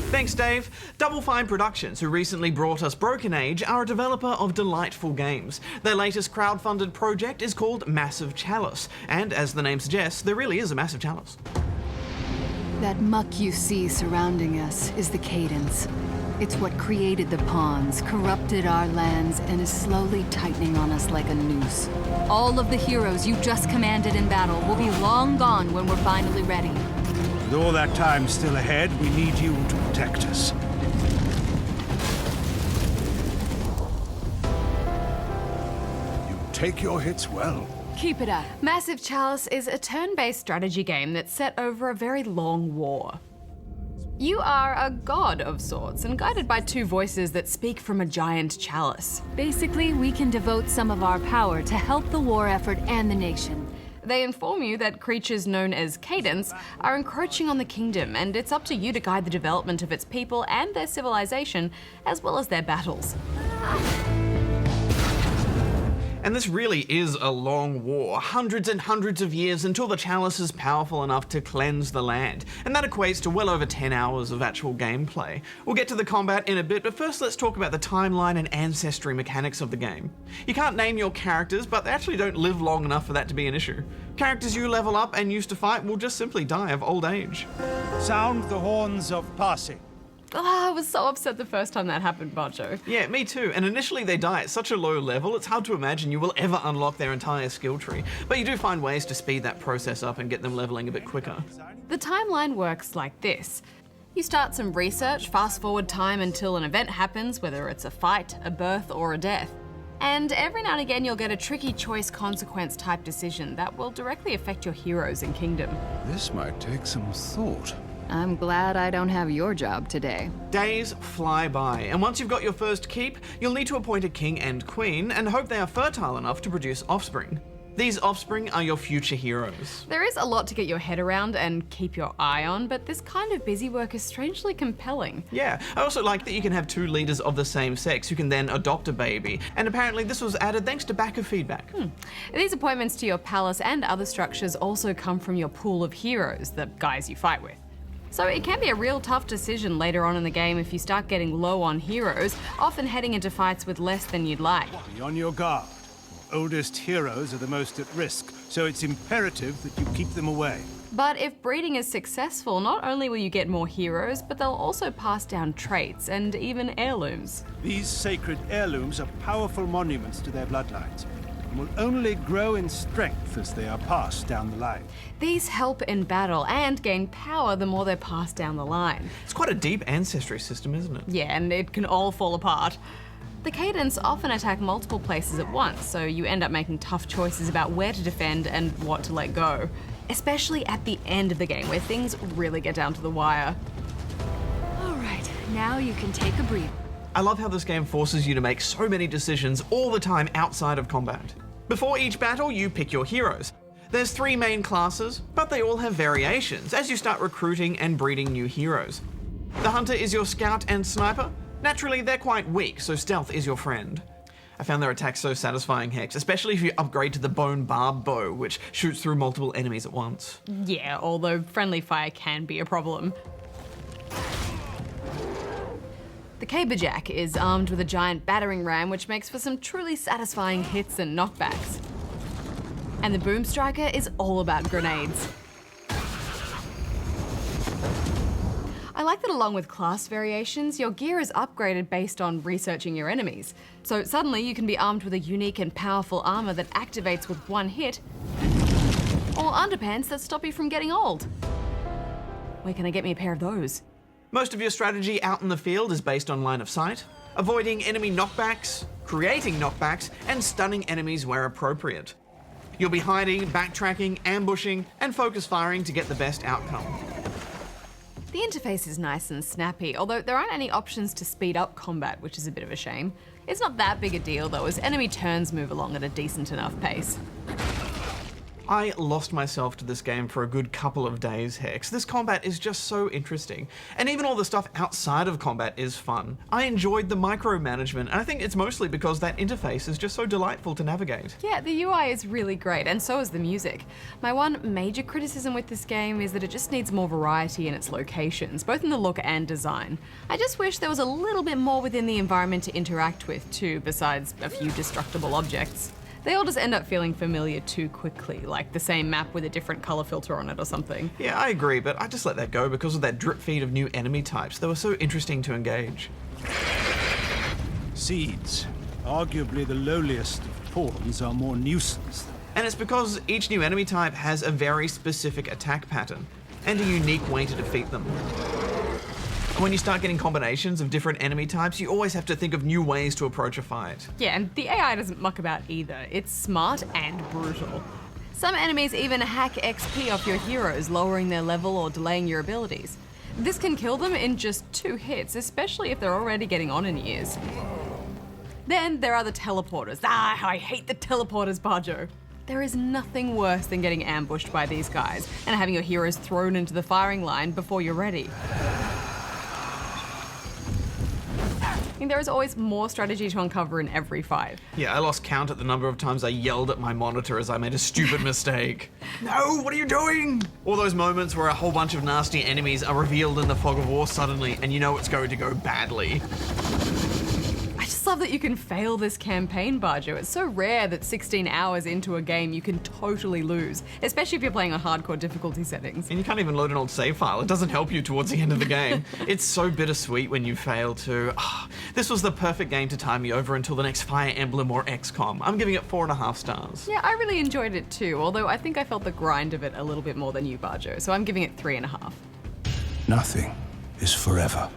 Thanks, Dave. Double Fine Productions, who recently brought us Broken Age, are a developer of delightful games. Their latest crowd-funded project is called Massive Chalice, and as the name suggests, there really is a massive chalice. That muck you see surrounding us is the Cadence. It's what created the pawns, corrupted our lands, and is slowly tightening on us like a noose. All of the heroes you just commanded in battle will be long gone when we're finally ready. With all that time still ahead, we need you to protect us. You take your hits well. Keep it up. Massive Chalice is a turn-based strategy game that's set over a very long war. You are a god of sorts and guided by two voices that speak from a giant chalice. Basically, we can devote some of our power to help the war effort and the nation. They inform you that creatures known as Cadence are encroaching on the kingdom, and it's up to you to guide the development of its people and their civilization, as well as their battles. And this really is a long war, hundreds and hundreds of years until the chalice is powerful enough to cleanse the land. And that equates to well over 10 hours of actual gameplay. We'll get to the combat in a bit, but first let's talk about the timeline and ancestry mechanics of the game. You can't name your characters, but they actually don't live long enough for that to be an issue. Characters you level up and used to fight will just simply die of old age. Sound the horns of passing. Oh, I was so upset the first time that happened, Boncho. Yeah, me too. And initially they die at such a low level, it's hard to imagine you will ever unlock their entire skill tree. But you do find ways to speed that process up and get them leveling a bit quicker. The timeline works like this. You start some research, fast forward time until an event happens, whether it's a fight, a birth, or a death. And every now and again you'll get a tricky choice consequence type decision that will directly affect your heroes and kingdom. This might take some thought. I'm glad I don't have your job today. Days fly by, and once you've got your first keep, you'll need to appoint a king and queen and hope they are fertile enough to produce offspring. These offspring are your future heroes. There is a lot to get your head around and keep your eye on, but this kind of busy work is strangely compelling. Yeah, I also like that you can have two leaders of the same sex who can then adopt a baby, and apparently this was added thanks to backer feedback. These appointments to your palace and other structures also come from your pool of heroes, the guys you fight with. So it can be a real tough decision later on in the game if you start getting low on heroes, often heading into fights with less than you'd like. Be on your guard. Your oldest heroes are the most at risk, so it's imperative that you keep them away. But if breeding is successful, not only will you get more heroes, but they'll also pass down traits and even heirlooms. These sacred heirlooms are powerful monuments to their bloodlines, and will only grow in strength as they are passed down the line. These help in battle and gain power the more they're passed down the line. It's quite a deep ancestry system, isn't it? Yeah, and it can all fall apart. The Cadence often attack multiple places at once, so you end up making tough choices about where to defend and what to let go. Especially at the end of the game, where things really get down to the wire. All right, now you can take a breather. I love how this game forces you to make so many decisions all the time outside of combat. Before each battle, you pick your heroes. There's 3 main classes, but they all have variations as you start recruiting and breeding new heroes. The hunter is your scout and sniper. Naturally, they're quite weak, so stealth is your friend. I found their attacks so satisfying, Hex, especially if you upgrade to the bone barb bow, which shoots through multiple enemies at once. Yeah, although friendly fire can be a problem. The Caberjack is armed with a giant battering ram, which makes for some truly satisfying hits and knockbacks. And the Boom Striker is all about grenades. I like that along with class variations, your gear is upgraded based on researching your enemies. So suddenly you can be armed with a unique and powerful armor that activates with one hit, or underpants that stop you from getting old. Where can I get me a pair of those? Most of your strategy out in the field is based on line of sight, avoiding enemy knockbacks, creating knockbacks, and stunning enemies where appropriate. You'll be hiding, backtracking, ambushing, and focus firing to get the best outcome. The interface is nice and snappy, although there aren't any options to speed up combat, which is a bit of a shame. It's not that big a deal though, as enemy turns move along at a decent enough pace. I lost myself to this game for a good couple of days, Hex. This combat is just so interesting. And even all the stuff outside of combat is fun. I enjoyed the micromanagement, and I think it's mostly because that interface is just so delightful to navigate. Yeah, the UI is really great, and so is the music. My one major criticism with this game is that it just needs more variety in its locations, both in the look and design. I just wish there was a little bit more within the environment to interact with too, besides a few destructible objects. They all just end up feeling familiar too quickly, like the same map with a different color filter on it or something. Yeah, I agree, but I just let that go because of that drip feed of new enemy types. They were so interesting to engage. Seeds, arguably the lowliest of pawns, are more nuisance. And it's because each new enemy type has a very specific attack pattern and a unique way to defeat them. And when you start getting combinations of different enemy types, you always have to think of new ways to approach a fight. Yeah, and the AI doesn't muck about either. It's smart and brutal. Some enemies even hack XP off your heroes, lowering their level or delaying your abilities. This can kill them in just 2 hits, especially if they're already getting on in years. Then there are the teleporters. I hate the teleporters, Barjo. There is nothing worse than getting ambushed by these guys and having your heroes thrown into the firing line before you're ready. And there is always more strategy to uncover in every fight. Yeah, I lost count at the number of times I yelled at my monitor as I made a stupid mistake. No, what are you doing? All those moments where a whole bunch of nasty enemies are revealed in the fog of war suddenly and you know it's going to go badly. I just love that you can fail this campaign, Barjo. It's so rare that 16 hours into a game you can totally lose, especially if you're playing on hardcore difficulty settings. And you can't even load an old save file. It doesn't help you towards the end of the game. It's so bittersweet when you fail too. This was the perfect game to tie me over until the next Fire Emblem or XCOM. I'm giving it 4.5 stars. Yeah, I really enjoyed it too, although I think I felt the grind of it a little bit more than you, Barjo, so I'm giving it 3.5. Nothing is forever.